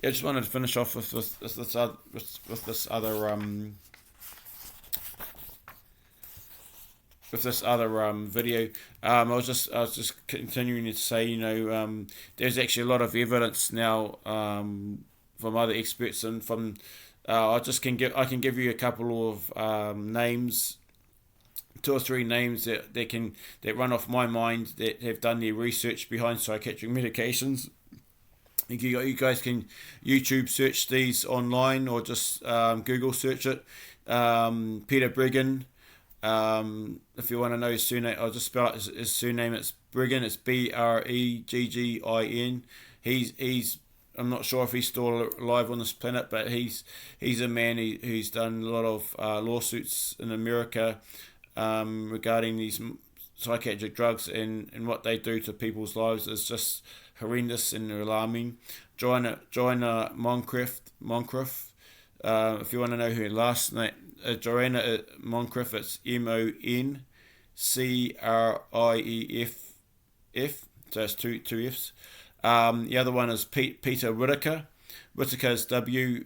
Yeah, I just wanted to finish off with this other video. I was just continuing to say, there's actually a lot of evidence now from other experts and from I can give you a couple of names, two or three names that run off my mind that have done their research behind psychiatric medications. You guys can YouTube search these online or just Google search it. Peter Brigham. If you want to know his surname, I'll just spell out his surname. It's Brigham. It's Breggin. He's I'm not sure if he's still alive on this planet, but he's a man who's done a lot of lawsuits in America regarding these psychiatric drugs and what they do to people's lives is just horrendous and alarming. Joanna Moncrief. If you want to know her last name, Joanna Moncrief, it's Moncrief. So it's two F's. The other one is Peter Whitaker. Whitaker is Whitaker.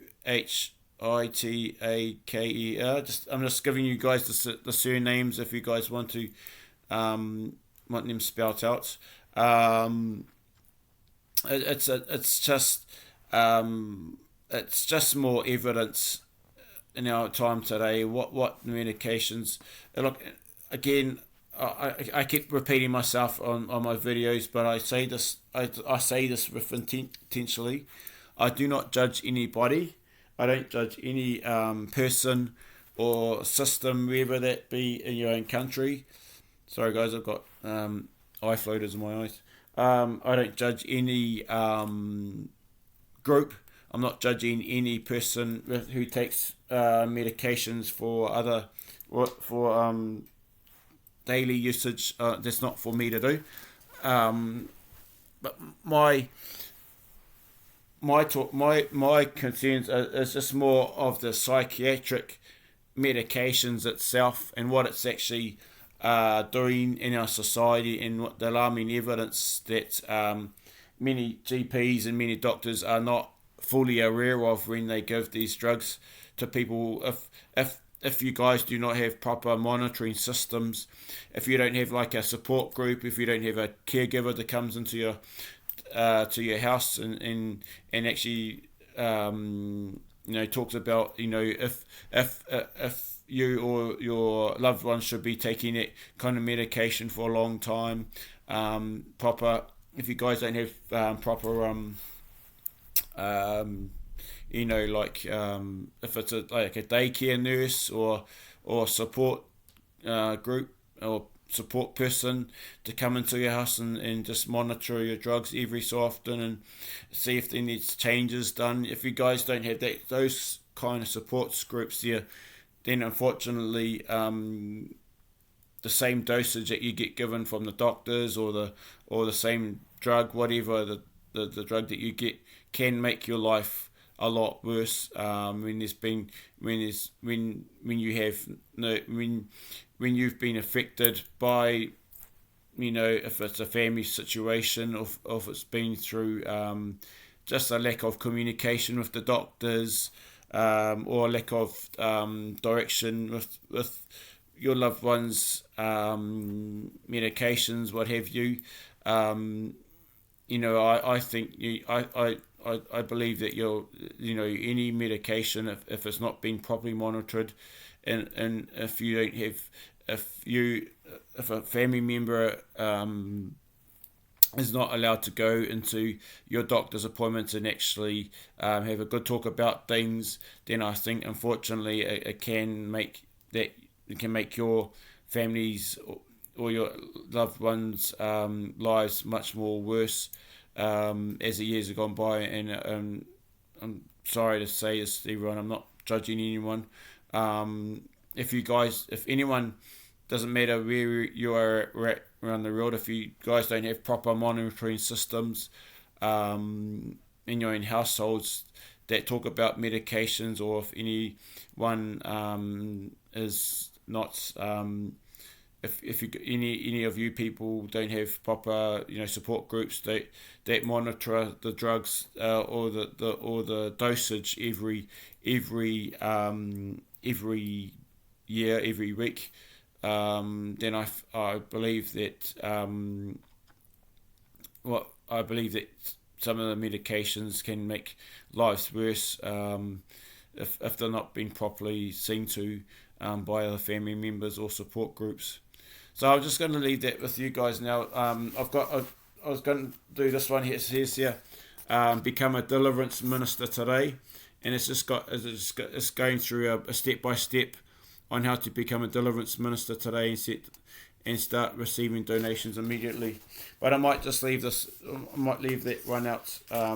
I'm just giving you guys the surnames if you guys want to want them spelt out. It's just more evidence in our time today. What medications? Look, again, I keep repeating myself on my videos, but I say this with intentionally. I do not judge anybody. I don't judge any person or system, wherever that be in your own country. Sorry, guys, I've got eye floaters in my eyes. I don't judge any group. I'm not judging any person who takes medications for daily usage. That's not for me to do. But my concerns is just more of the psychiatric medications itself and what it's actually doing in our society, and what the alarming evidence that many GPs and many doctors are not fully aware of when they give these drugs to people. If you guys do not have proper monitoring systems, if you don't have like a support group, if you don't have a caregiver that comes into to your house and actually talks about if you or your loved one should be taking that kind of medication for a long time, proper. If you guys don't have proper if it's like a daycare nurse or support group or support person to come into your house and just monitor your drugs every so often and see if there needs changes done. If you guys don't have those kind of support groups there, then unfortunately the same dosage that you get given from the doctors or the same drug, whatever the drug that you get, can make your life a lot worse. When you've been affected by, if it's a family situation, or if it's been through just a lack of communication with the doctors, or a lack of direction with your loved ones, medications, what have you. I think I believe that any medication, if it's not being properly monitored, and if you don't have if a family member is not allowed to go into your doctor's appointments and actually have a good talk about things, then I think unfortunately it can make your families or your loved ones' lives much more worse as the years have gone by. And I'm sorry to say this, everyone, I'm not judging anyone. If anyone, doesn't matter where you are around the world, if you guys don't have proper monitoring systems in your own households that talk about medications, or if anyone is not if you any of you people don't have proper support groups that monitor the drugs or the dosage every year, every week, then I believe that I believe that some of the medications can make lives worse, if they're not being properly seen to, by other family members or support groups. So I'm just going to leave that with you guys now. I was going to do this one here. It says here, become a deliverance minister today, and it's going through a step by step on how to become a deliverance minister today and start receiving donations immediately. But I might just leave this. I might leave that one out. I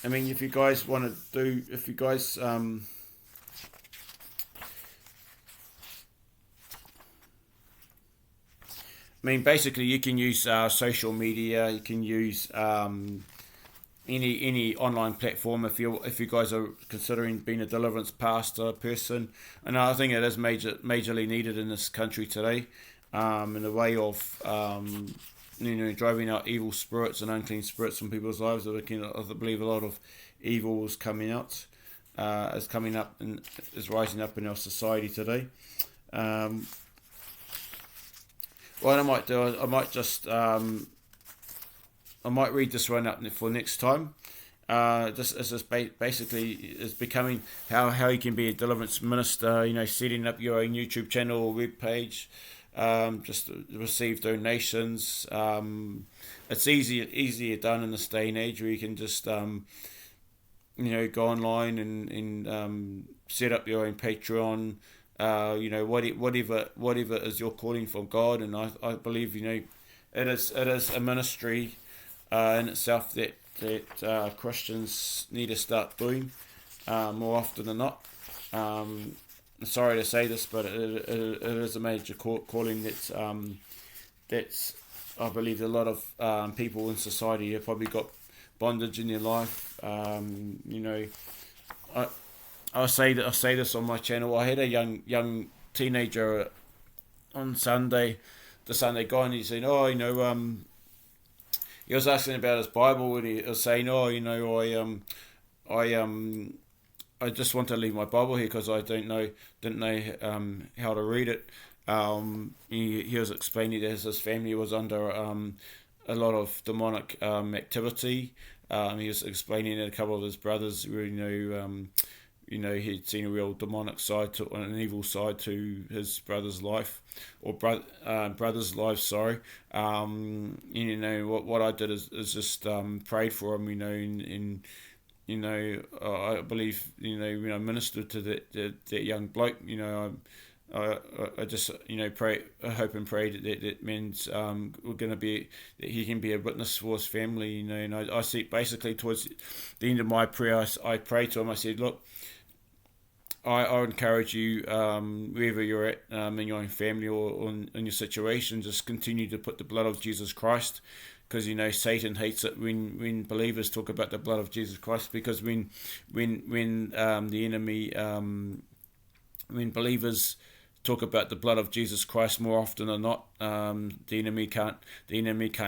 mean, if you guys want to do, if you guys I mean, basically, you can use social media. You can use any online platform if you guys are considering being a deliverance pastor person. And I think it is majorly needed in this country today, in the way of driving out evil spirits and unclean spirits from people's lives. I believe a lot of evil is coming out, is coming up and is rising up in our society today. What I might do, I might just I might read this one up for next time. This is basically is becoming how you can be a deliverance minister. Setting up your own YouTube channel or web page, just to receive donations. It's easier done in this day and age, where you can just go online and set up your own Patreon. Whatever is your calling from God, and I believe it is a ministry in itself that Christians need to start doing more often than not. I'm sorry to say this, but it is a major calling that's I believe a lot of people in society have probably got bondage in their life. I say this on my channel. I had a young teenager on Sunday, the Sunday gone. He said, he was asking about his Bible, and he was saying, I just want to leave my Bible here because I didn't know how to read it. He was explaining that his family was under a lot of demonic activity. He was explaining that a couple of his brothers were, he'd seen a real demonic side to an evil side to his brother's life, or brother's life. Sorry. What I did is just prayed for him. I believe when I ministered to that young bloke. I just pray. I hope and pray that means we're going to be that he can be a witness for his family. And I see basically towards the end of my prayer, I prayed to him. I said, look. I encourage you, wherever you're at, in your own family or in your situation, just continue to put the blood of Jesus Christ, because Satan hates it when believers talk about the blood of Jesus Christ, because when the enemy, when believers talk about the blood of Jesus Christ more often than not, the enemy can't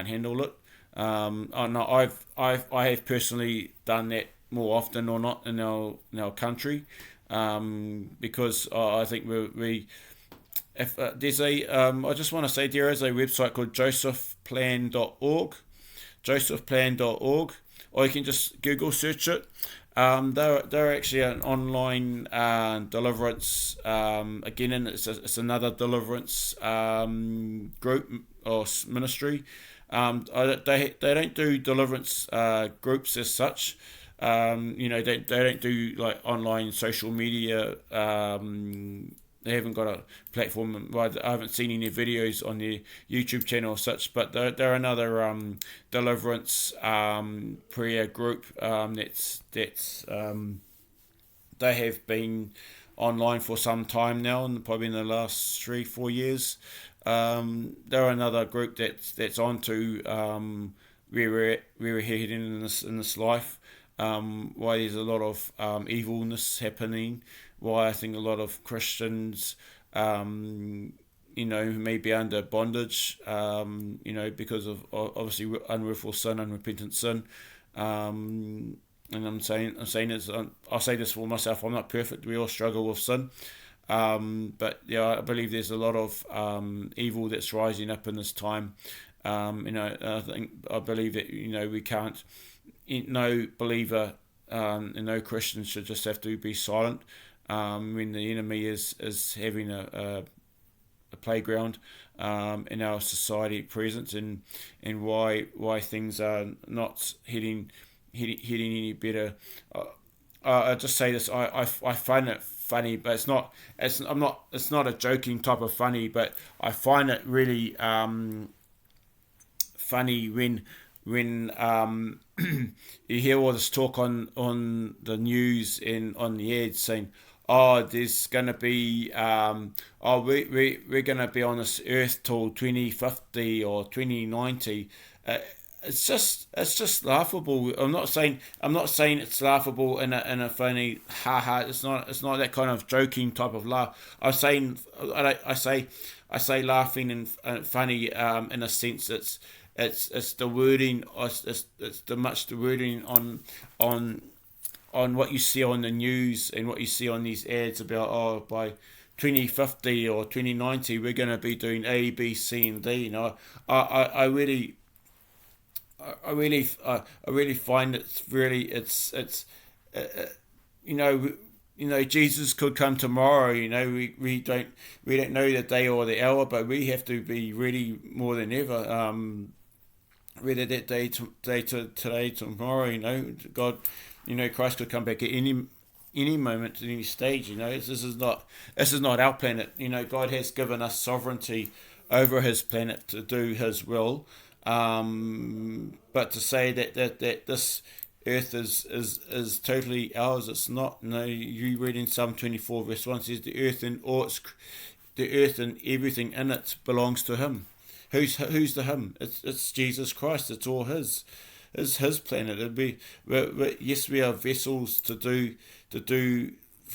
handle it. I have personally done that more often or not in our country. Because I think if there's I just want to say there is a website called josephplan.org, or you can just Google search it. They're actually an online deliverance. Again, and it's another deliverance group or ministry. They don't do deliverance groups as such. They don't do like online social media. They haven't got a platform. Well, I haven't seen any videos on their YouTube channel or such, but they're another deliverance prayer group. That's they have been online for some time now, and probably in the last 3-4 years. They're another group that's onto where we're heading in this life. Why there's a lot of evilness happening, why I think a lot of Christians who may be under bondage, because of obviously unwillful sin, unrepentant sin. And I'm saying this. I'll say this for myself. I'm not perfect. We all struggle with sin. But yeah, I believe there's a lot of evil that's rising up in this time. I believe that we can't. No believer and no Christian should just have to be silent when the enemy is having a playground in our society at present, and why things are not heading any better. I just say this. I find it funny, but it's not a joking type of funny, but I find it really funny when you hear all this talk on the news and on the ads saying, oh, there's going to be, we're going to be on this earth till 2050 or 2090. It's just laughable. I'm not saying it's laughable in a funny ha. It's not that kind of joking type of laugh. I say laughing and funny in a sense. It's the wording. It's the wording on what you see on the news and what you see on these ads about, by 2050 or 2090 we're going to be doing A, B, C, and D. I really find Jesus could come tomorrow. We don't know the day or the hour, but we have to be ready more than ever. Whether that today, tomorrow, God, Christ could come back at any moment, at any stage. This is not our planet. God has given us sovereignty over His planet to do His will. But to say that this earth is totally ours, it's not. No, you read in Psalm 24 verse 1 says the earth and everything in it belongs to Him. Who's the Him? It's Jesus Christ. It's all His. It's His planet. Yes, we are vessels to do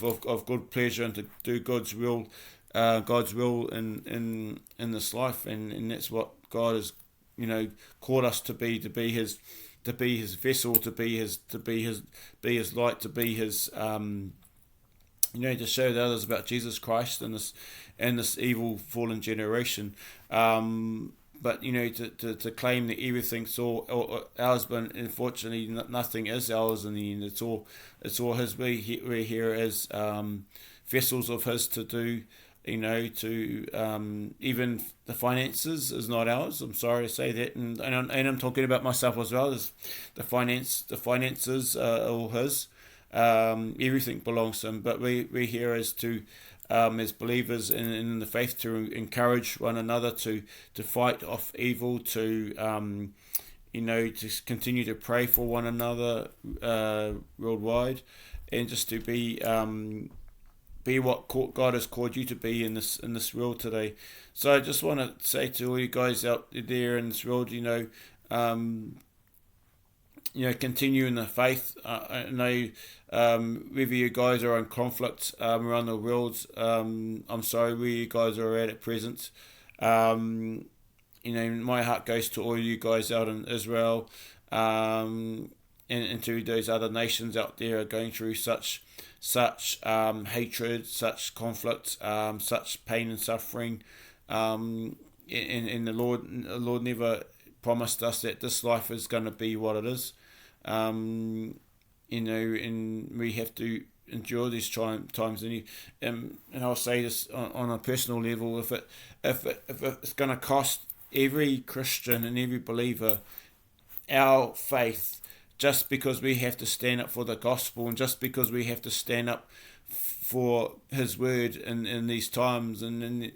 of good pleasure and to do God's will in this life, and that's what God has called us to be His vessel, to be His light, to be His to show the others about Jesus Christ and this evil fallen generation. But to claim that everything's all ours, but unfortunately nothing is ours in the end. It's all His. We're here as vessels of His to do. Even the finances is not ours. I'm sorry to say that, and I'm talking about myself as well. As the finances are all His. Everything belongs to Him, but we're here as believers in the faith to encourage one another to fight off evil, to to continue to pray for one another worldwide, and just to be what God has called you to be in this world today. So I just want to say to all you guys out there in this world, continue in the faith. I know whether you guys are in conflict around the world, I'm sorry where you guys are at present. My heart goes to all you guys out in Israel, and to those other nations out there are going through such hatred, such conflict, such pain and suffering. And the Lord never promised us that this life is going to be what it is. And we have to endure these times. And I'll say this on a personal level: if it's going to cost every Christian and every believer our faith, just because we have to stand up for the gospel, and just because we have to stand up for His word in these times, and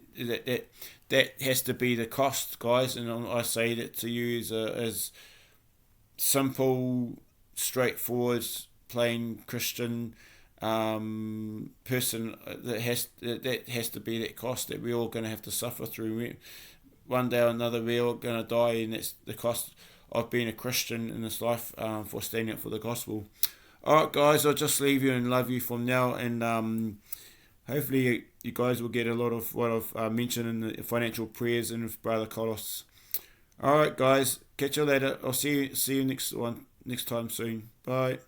that has to be the cost, guys. And I say that to you as simple, straightforward, plain Christian person. That has to be that cost that we're all going to have to suffer through. One day or another, we're all going to die, and that's the cost of being a Christian in this life, for standing up for the gospel. Alright guys, I'll just leave you and love you from now, and hopefully you guys will get a lot of what I've mentioned in the financial prayers and with Brother Carlos. All right, guys, catch you later. I'll see you next time soon. Bye.